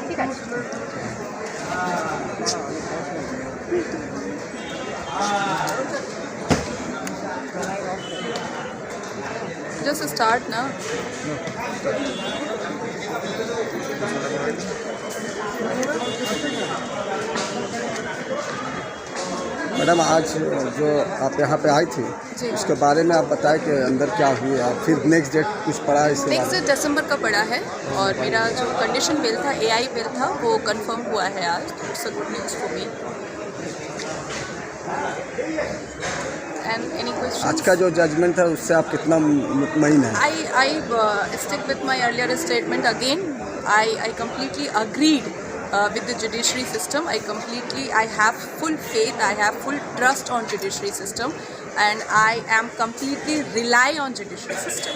ঠিক আছে। Just start now. Madam आज जो आप यहाँ पे आई थी जी। उसके बारे में आप बताएं कि अंदर क्या हुआ, फिर नेक्स्ट डेट कुछ पड़ा है इसके नेक्स्ट बारे डेट दिसंबर का पड़ा है और मेरा जो कंडीशन बिल था, AI बिल था, वो कंफर्म हुआ है आज। It's a good news for me. And any में? क्वेश्चन? आज का जो जजमेंट है उससे आप कितना मुतमईन हैं? I stick with my earlier statement again. I completely agreed with the judiciary system. I have full faith, I have full trust on judiciary system, and I am completely rely on judiciary system.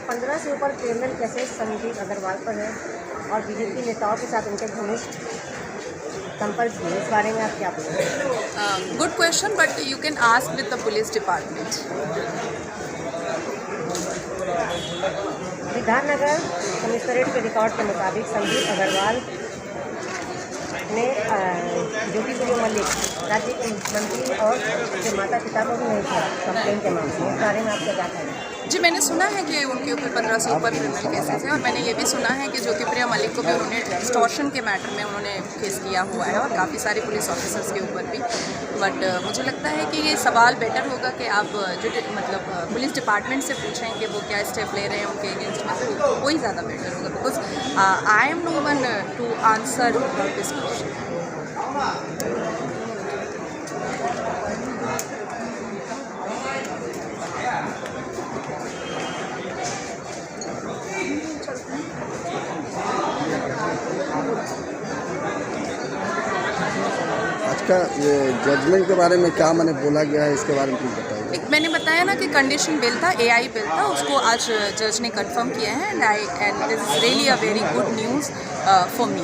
15 से ऊपर criminal cases Sandeep Agarwal पर है और BJP नेताओं के साथ उनके घनिष्ठ संपर्क हुए, इस बारे में आप क्या बोलेंगे? Good question, but you can ask with the police department. Bidhannagar commissionerate के रिकॉर्ड के मुताबिक संदीप अग्रवाल ने ज्योतिप्रिय मलिक राज्य के मंत्री और उसके माता पिता को भी नहीं किया कंप्लेन के मामले में, इस बारे में आपका क्या कहना है? जी, मैंने सुना है कि उनके ऊपर 15 से ऊपर क्रिमिनल केसेस हैं और मैंने ये भी सुना है कि ज्योतिप्रिया मलिक को भी उन्होंने एक्सटॉर्शन के मैटर में उन्होंने केस किया हुआ है और काफ़ी सारे पुलिस ऑफिसर्स के ऊपर भी। बट मुझे लगता है कि ये सवाल बेटर होगा कि आप पुलिस डिपार्टमेंट से पूछें कि वो क्या स्टेप ले रहे हैं उनके अगेंस्ट में, तो वही ज़्यादा बेटर होगा, because I am no one to answer this question. आज का ये जजमेंट के बारे में क्या मैंने बोला गया है, इसके बारे में कुछ बताइए। मैंने बताया ना कि कंडीशन बिल था, AI बिल था, उसको आज जज ने कंफर्म किया है and this is really a very good news for me.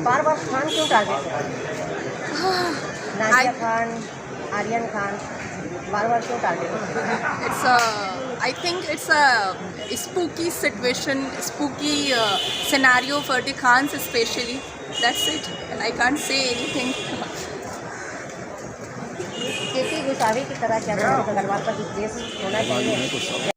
बार बार खान क्यों टारगेट कर रहे हैं? नाजिया खान, आर्यन खान, बार बार क्यों टारगेट कर रहे हैं? I think it's a spooky situation, spooky scenario for the Khans especially. That's it, and I can't say anything. केसी गोसावी की तरह क्या संदीप अग्रवाल पर भी केस होना चाहिए?